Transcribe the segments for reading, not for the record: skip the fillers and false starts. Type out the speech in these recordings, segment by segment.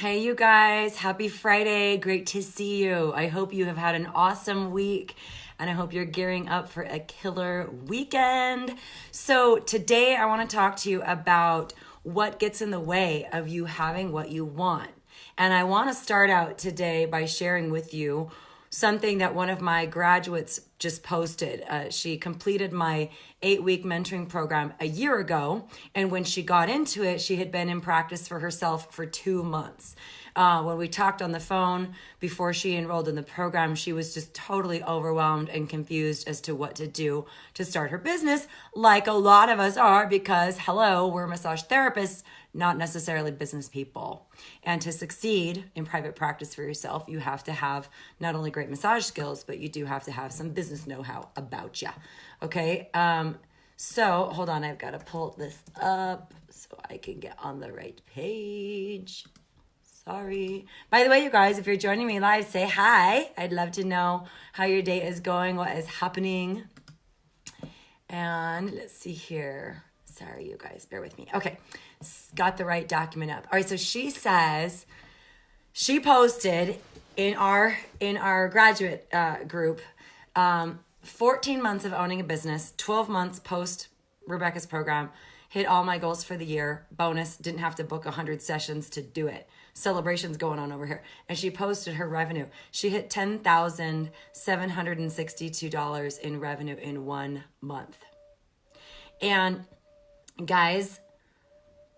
Hey, you guys, happy Friday. Great to see you. I hope you have had an awesome week and I hope you're gearing up for a killer weekend. So, today I want to talk to you about what gets in the way of you having what you want. And I want to start out today by sharing with you something that one of my graduates just posted. She completed my 8-week mentoring program a year ago. And when she got into it, she had been in practice for herself for 2 months. When we talked on the phone before she enrolled in the program, she was just totally overwhelmed and confused as to what to do to start her business, like a lot of us are, because hello, we're massage therapists, not necessarily business people. And to succeed in private practice for yourself, you have to have not only great massage skills, but you do have to have some business know-how about you. Okay. So hold on, I've got to pull this up so I can get on the right page. Sorry. By the way, you guys, if you're joining me live, say hi. I'd love to know how your day is going, what is happening. And let's see here. Sorry, you guys, bear with me. Okay, got the right document up. All right, so she says, she posted in our graduate group, 14 months of owning a business, 12 months post Rebecca's program, hit all my goals for the year. Bonus, didn't have to book 100 sessions to do it. Celebrations going on over here. And she posted her revenue. She hit $10,762 in revenue in 1 month. And guys,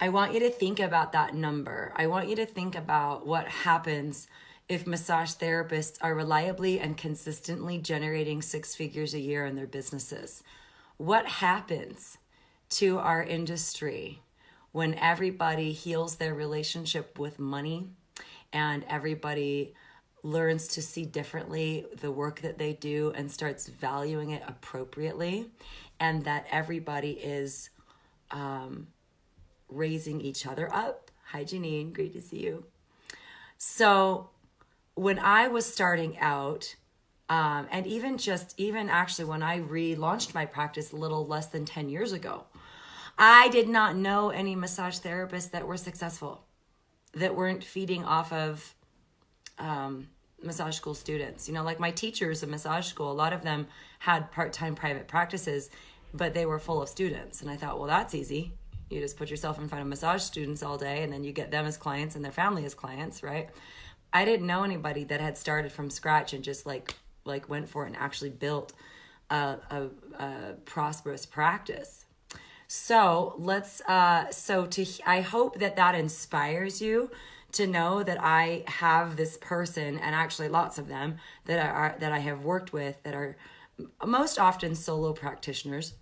I want you to think about that number. I want you to think about what happens if massage therapists are reliably and consistently generating 6 figures a year in their businesses. What happens to our industry when everybody heals their relationship with money and everybody learns to see differently the work that they do and starts valuing it appropriately, and that everybody is raising each other up. Hi, Janine. Great to see you. So when I was starting out, and even actually when I relaunched my practice a little less than 10 years ago, I did not know any massage therapists that were successful, that weren't feeding off of massage school students. You know, like my teachers in massage school, a lot of them had part-time private practices, but they were full of students. And I thought, well, that's easy. You just put yourself in front of massage students all day and then you get them as clients and their family as clients, right? I didn't know anybody that had started from scratch and just like went for it and actually built a prosperous practice. So I hope that inspires you to know that I have this person, and actually lots of them that I have worked with that are most often solo practitioners,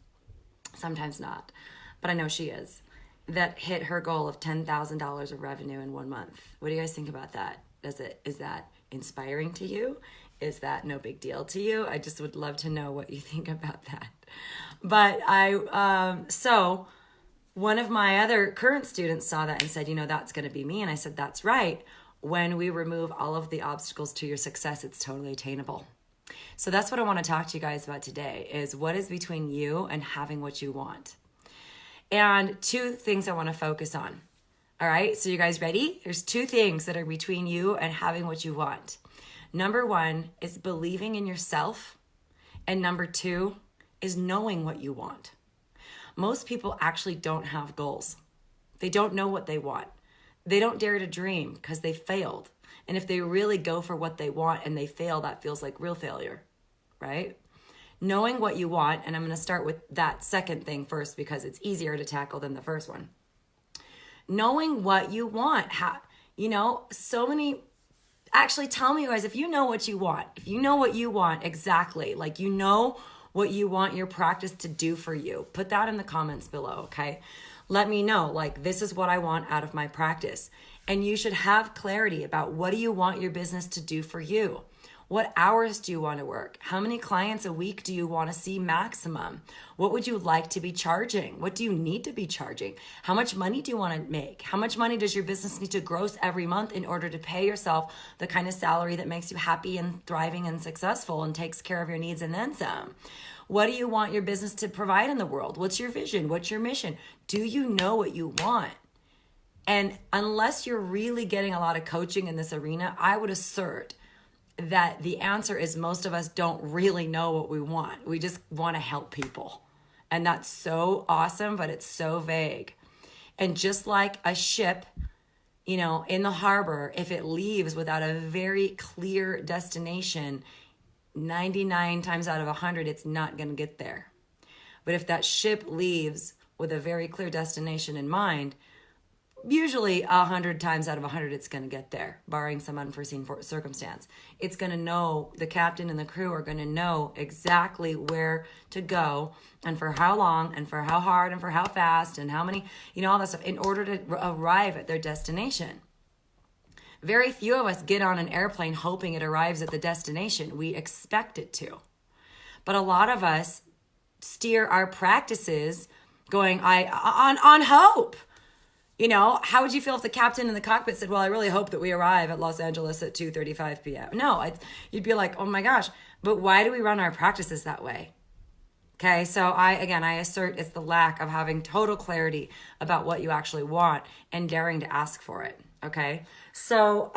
sometimes not, but I know she is, that hit her goal of $10,000 of revenue in 1 month. What do you guys think about that? Is that inspiring to you? Is that no big deal to you? I just would love to know what you think about that. But so one of my other current students saw that and said, that's going to be me. And I said, that's right. When we remove all of the obstacles to your success, it's totally attainable. So that's what I want to talk to you guys about today, is what is between you and having what you want. And 2 things I want to focus on. All right, so you guys ready? There's 2 things that are between you and having what you want. Number 1 is believing in yourself. And number 2 is knowing what you want. Most people actually don't have goals. They don't know what they want. They don't dare to dream because they failed. And if they really go for what they want and they fail, that feels like real failure, right? Knowing what you want, and I'm going to start with that second thing first because it's easier to tackle than the first one. Knowing what you want. Actually tell me, you guys, if you know what you want, exactly, like what you want your practice to do for you, put that in the comments below, okay? Let me know, like, this is what I want out of my practice. And you should have clarity about what do you want your business to do for you? What hours do you want to work? How many clients a week do you want to see maximum? What would you like to be charging? What do you need to be charging? How much money do you want to make? How much money does your business need to gross every month in order to pay yourself the kind of salary that makes you happy and thriving and successful and takes care of your needs and then some? What do you want your business to provide in the world? What's your vision? What's your mission? Do you know what you want? And unless you're really getting a lot of coaching in this arena, I would assert that the answer is most of us don't really know what we want. We just want to help people. And that's so awesome, but it's so vague. And just like a ship, you know, in the harbor, if it leaves without a very clear destination, 99 times out of 100, it's not going to get there. But if that ship leaves with a very clear destination in mind, usually 100 times out of 100, it's going to get there, barring some unforeseen circumstance. It's going to know, the captain and the crew are going to know exactly where to go and for how long and for how hard and for how fast and how many, you know, all that stuff in order to arrive at their destination. Very few of us get on an airplane hoping it arrives at the destination. We expect it to. But a lot of us steer our practices going on hope. You know, how would you feel if the captain in the cockpit said, well, I really hope that we arrive at Los Angeles at 2:35 p.m. No, you'd be like, oh my gosh, but why do we run our practices that way? Okay, so I assert it's the lack of having total clarity about what you actually want and daring to ask for it, okay? So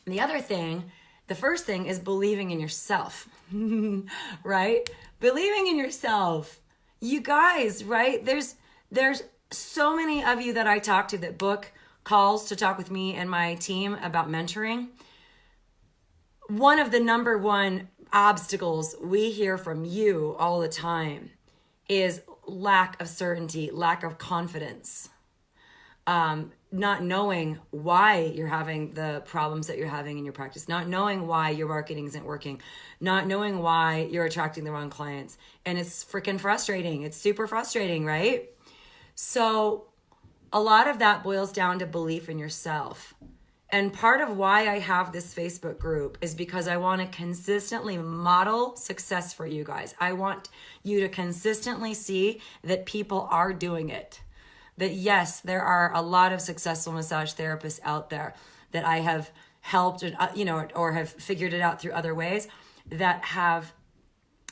the first thing is believing in yourself, right? Believing in yourself. You guys, right? There's so many of you that I talk to that book calls to talk with me and my team about mentoring. One of the number one obstacles we hear from you all the time is lack of certainty, lack of confidence, not knowing why you're having the problems that you're having in your practice, not knowing why your marketing isn't working, not knowing why you're attracting the wrong clients. And it's freaking frustrating. It's super frustrating, right? So a lot of that boils down to belief in yourself. And part of why I have this Facebook group is because I want to consistently model success for you guys. I want you to consistently see that people are doing it. That yes, there are a lot of successful massage therapists out there that I have helped, or have figured it out through other ways that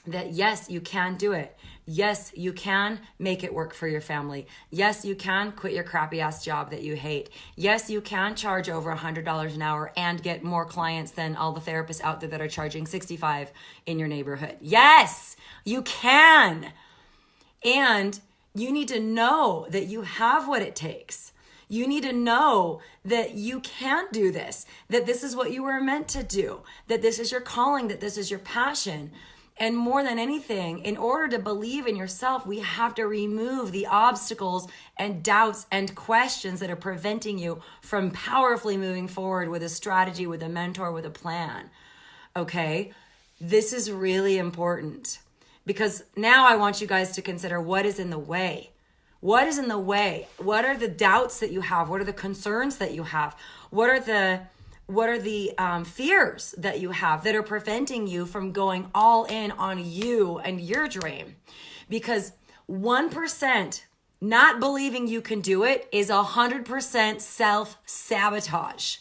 yes, you can do it. Yes, you can make it work for your family. Yes, you can quit your crappy ass job that you hate. Yes, you can charge over $100 an hour and get more clients than all the therapists out there that are charging $65 in your neighborhood. Yes, you can. And you need to know that you have what it takes. You need to know that you can do this, that this is what you were meant to do, that this is your calling, that this is your passion. And more than anything, in order to believe in yourself, we have to remove the obstacles and doubts and questions that are preventing you from powerfully moving forward with a strategy, with a mentor, with a plan. Okay? This is really important because now I want you guys to consider what is in the way. What is in the way? What are the doubts that you have? What are the concerns that you have? What are the fears that you have that are preventing you from going all in on you and your dream? Because 1% not believing you can do it is 100% self-sabotage.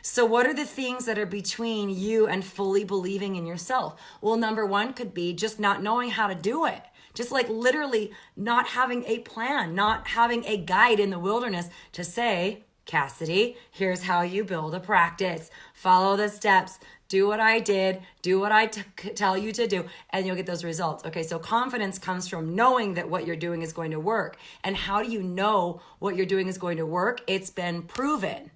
So what are the things that are between you and fully believing in yourself? Well, number one could be just not knowing how to do it. Just like literally not having a plan, not having a guide in the wilderness to say, Cassidy, here's how you build a practice. Follow the steps. Do what I did. Do what I tell you to do, and you'll get those results. Okay, so confidence comes from knowing that what you're doing is going to work. And how do you know what you're doing is going to work? It's been proven.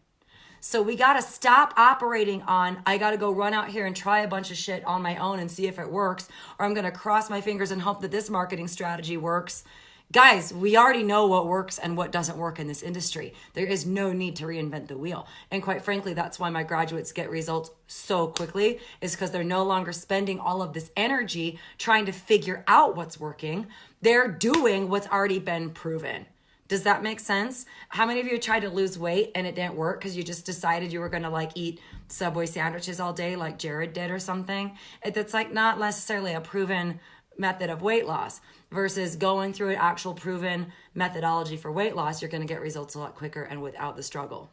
So we got to stop operating on, I got to go run out here and try a bunch of shit on my own and see if it works, or I'm going to cross my fingers and hope that this marketing strategy works. Guys, we already know what works and what doesn't work in this industry. There is no need to reinvent the wheel. And quite frankly, that's why my graduates get results so quickly, is because they're no longer spending all of this energy trying to figure out what's working. They're doing what's already been proven. Does that make sense? How many of you tried to lose weight and it didn't work because you just decided you were going to like eat Subway sandwiches all day like Jared did or something? That's like not necessarily a proven method of weight loss versus going through an actual proven methodology for weight loss. You're going to get results a lot quicker and without the struggle.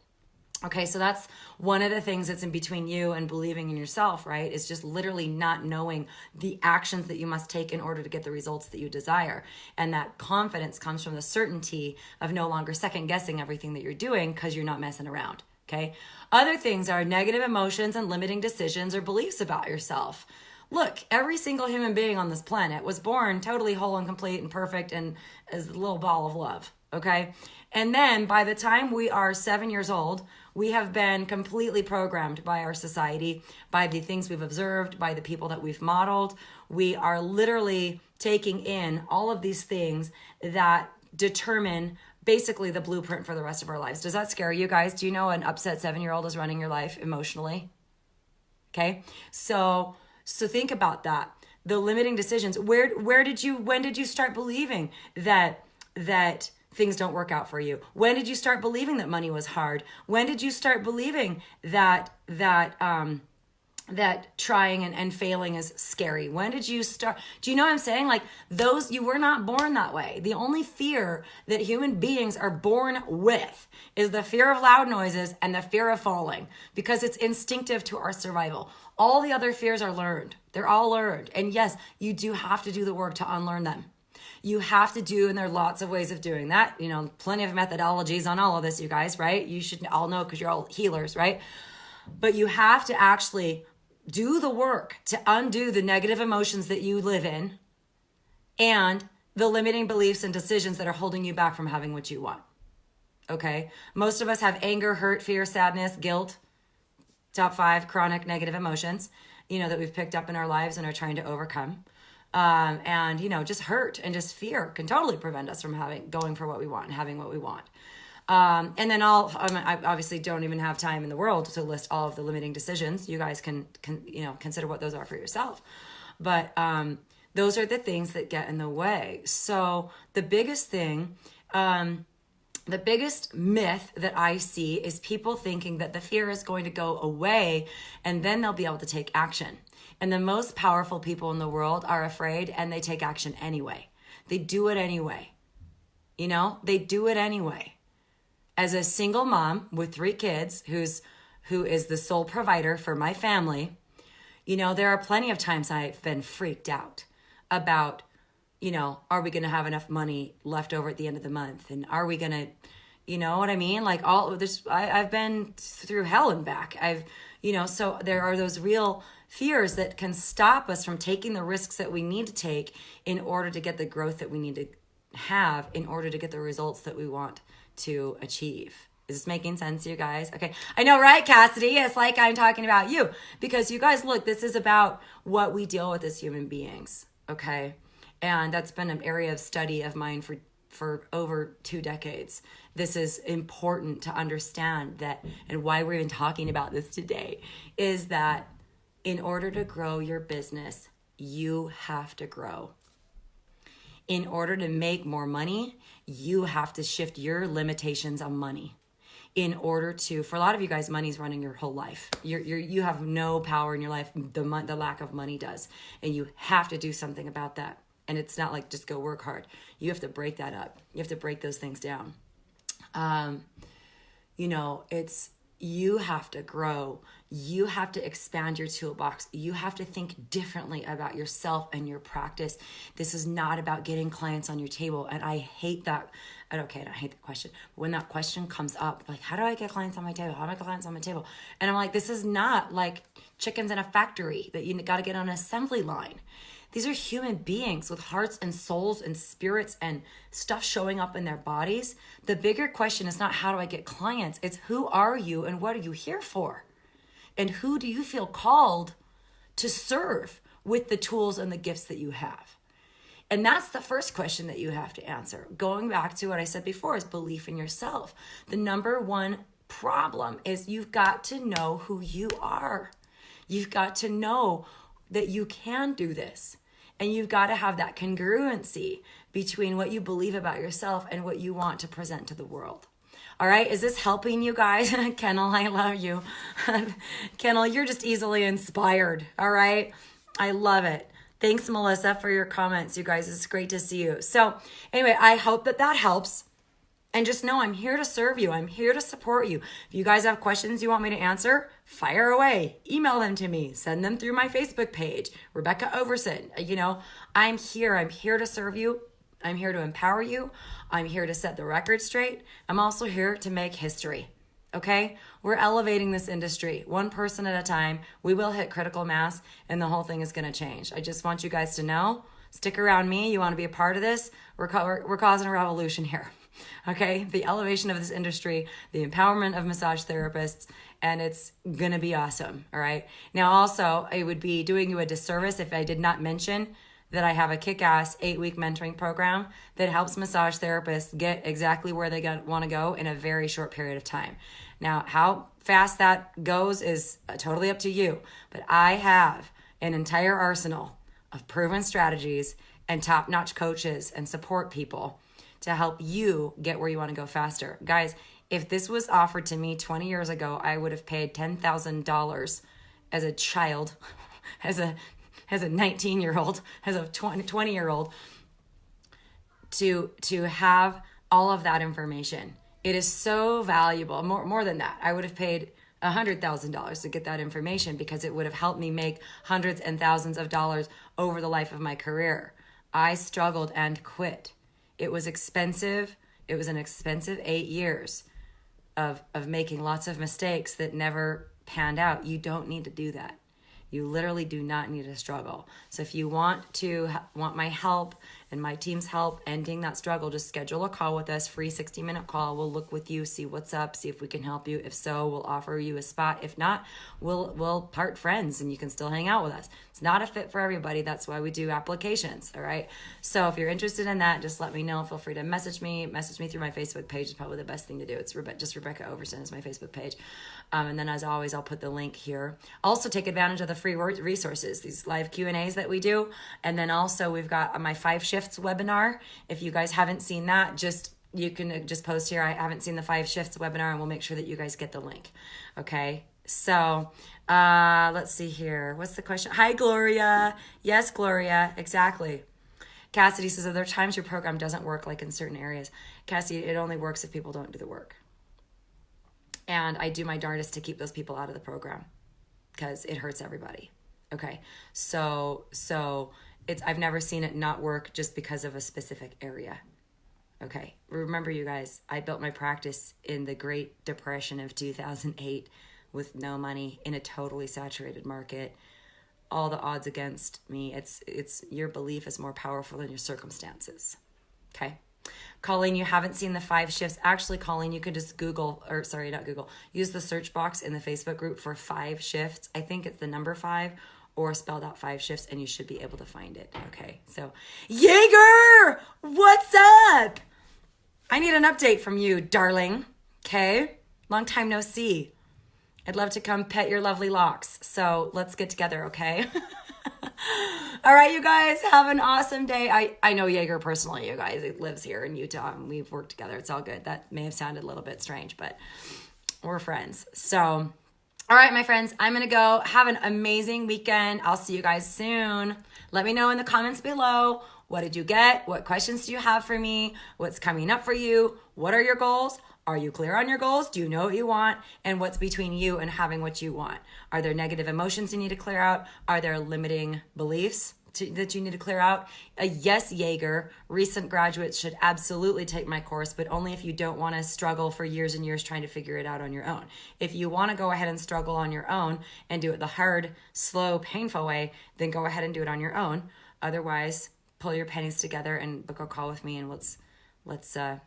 Okay, so that's one of the things that's in between you and believing in yourself, right? Is just literally not knowing the actions that you must take in order to get the results that you desire. And that confidence comes from the certainty of no longer second guessing everything that you're doing because you're not messing around. Okay. Other things are negative emotions and limiting decisions or beliefs about yourself. Look, every single human being on this planet was born totally whole and complete and perfect and as a little ball of love. Okay. And then by the time we are 7 years old, we have been completely programmed by our society, by the things we've observed, by the people that we've modeled. We are literally taking in all of these things that determine basically the blueprint for the rest of our lives. Does that scare you guys? Do you know an upset 7-year-old is running your life emotionally? Okay. So think about that. The limiting decisions. When did you start believing that things don't work out for you? When did you start believing that money was hard? When did you start believing that trying and failing is scary? When did you start? Do you know what I'm saying? Like you were not born that way. The only fear that human beings are born with is the fear of loud noises and the fear of falling, because it's instinctive to our survival. All the other fears are learned. They're all learned. And yes, you do have to do the work to unlearn them. You have to do, and there are lots of ways of doing that. You know, plenty of methodologies on all of this, you guys, right? You should all know because you're all healers, right? But you have to actually do the work to undo the negative emotions that you live in and the limiting beliefs and decisions that are holding you back from having what you want. Okay? Most of us have anger, hurt, fear, sadness, guilt, top 5 chronic negative emotions, that we've picked up in our lives and are trying to overcome. And just hurt and just fear can totally prevent us from going for what we want and having what we want. And then I obviously don't even have time in the world to list all of the limiting decisions. You guys can consider what those are for yourself. But those are the things that get in the way. So the biggest thing, the biggest myth that I see is people thinking that the fear is going to go away and then they'll be able to take action. And the most powerful people in the world are afraid and they take action anyway. They do it anyway. They do it anyway. As a single mom with 3 kids who is the sole provider for my family, there are plenty of times I've been freaked out about, are we going to have enough money left over at the end of the month? And are we going to, you know what I mean? Like I've been through hell and back. So there are those real fears that can stop us from taking the risks that we need to take in order to get the growth that we need to have in order to get the results that we want to achieve. Is this making sense, you guys? Okay. I know, right, Cassidy? It's like I'm talking about you because you guys, look, this is about what we deal with as human beings. Okay. And that's been an area of study of mine for over 2 decades. This is important to understand that, and why we're even talking about this today is that in order to grow your business, you have to grow. In order to make more money, you have to shift your limitations on money. In order to, for a lot of you guys, money's running your whole life. You have no power in your life. The lack of money does. And you have to do something about that. And it's not like just go work hard. You have to break that up. You have to break those things down. You have to grow. You have to expand your toolbox. You have to think differently about yourself and your practice. This is not about getting clients on your table. And I hate that. I hate that question. But when that question comes up, like, how do I get clients on my table? How do I get clients on my table? And I'm like, this is not like chickens in a factory that you got to get on an assembly line. These are human beings with hearts and souls and spirits and stuff showing up in their bodies. The bigger question is not how do I get clients? It's who are you and what are you here for? And who do you feel called to serve with the tools and the gifts that you have? And that's the first question that you have to answer. Going back to what I said before is belief in yourself. The number one problem is you've got to know who you are. You've got to know that you can do this. And you've got to have that congruency between what you believe about yourself and what you want to present to the world. All right, is this helping you guys? Kennel, I love you. Kennel, you're just easily inspired. All right, I love it. Thanks, Melissa, for your comments, you guys. It's great to see you. So anyway, I hope that helps. And just know I'm here to serve you. I'm here to support you. If you guys have questions you want me to answer, fire away. Email them to me. Send them through my Facebook page, Rebecca Overson. You know, I'm here. I'm here to serve you. I'm here to empower you. I'm here to set the record straight. I'm also here to make history. Okay? We're elevating this industry one person at a time. We will hit critical mass and the whole thing is going to change. I just want you guys to know, stick around me. You want to be a part of this? We're causing a revolution here. Okay? The elevation of this industry, the empowerment of massage therapists, and it's going to be awesome. All right? Now, also, I would be doing you a disservice if I did not mention that I have a kick-ass 8-week mentoring program that helps massage therapists get exactly where they want to go in a very short period of time. Now, how fast that goes is totally up to you, but I have an entire arsenal of proven strategies and top-notch coaches and support people to help you get where you want to go faster. Guys, if this was offered to me 20 years ago, I would have paid $10,000 as a child, as a 19-year-old, as a 20-year-old, to have all of that information. It is so valuable. More than that, I would have paid $100,000 to get that information because it would have helped me make hundreds and thousands of dollars over the life of my career. I struggled and quit. It was expensive. It was an expensive 8 years of making lots of mistakes that never panned out. You don't need to do that. You literally do not need to struggle. So if you want my help and my team's help ending that struggle, just schedule a call with us, free 60-minute call. We'll look with you, see what's up, see if we can help you. If so, we'll offer you a spot. If not, we'll part friends and you can still hang out with us. It's not a fit for everybody. That's why we do applications, all right? So if you're interested in that, just let me know. Feel free to message me. Message me through my Facebook page is probably the best thing to do. It's just Rebecca Overson is my Facebook page. And then as always, I'll put the link here. Also take advantage of the free resources, these live Q&As that we do. And then also we've got my 5 Shifts webinar. If you guys haven't seen that, you can just post here, I haven't seen the 5 Shifts webinar, and we'll make sure that you guys get the link. Okay. So let's see here. What's the question? Hi, Gloria. Yes, Gloria. Exactly. Cassidy says, are there times your program doesn't work like in certain areas? Cassidy, it only works if people don't do the work. And I do my darndest to keep those people out of the program because it hurts everybody. Okay. So I've never seen it not work just because of a specific area. Okay. Remember, you guys, I built my practice in the Great Depression of 2008 with no money in a totally saturated market. All the odds against me. It's your belief is more powerful than your circumstances. Okay. Colleen, you haven't seen the 5 shifts. Actually, Colleen, you could just use the search box in the Facebook group for 5 shifts. I think it's the number 5 or spelled out 5 shifts, and you should be able to find it. Okay, so Jaeger, what's up? I need an update from you, darling. Okay, long time no see. I'd love to come pet your lovely locks. So let's get together, okay? All right, you guys, have an awesome day. I know Jaeger personally, you guys. He lives here in Utah, and we've worked together. It's all good. That may have sounded a little bit strange, but we're friends. So, all right, my friends, I'm going to go. Have an amazing weekend. I'll see you guys soon. Let me know in the comments below. What did you get? What questions do you have for me? What's coming up for you? What are your goals? Are you clear on your goals? Do you know what you want? And what's between you and having what you want? Are there negative emotions you need to clear out? Are there limiting beliefs that you need to clear out? Yes, Jaeger, recent graduates should absolutely take my course, but only if you don't want to struggle for years and years trying to figure it out on your own. If you want to go ahead and struggle on your own and do it the hard, slow, painful way, then go ahead and do it on your own. Otherwise, pull your pennies together and book a call with me, and let's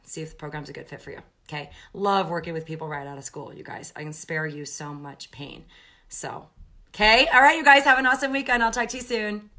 see if the program's a good fit for you. Okay. Love working with people right out of school, you guys. I can spare you so much pain. So, okay. All right, you guys, have an awesome weekend. I'll talk to you soon.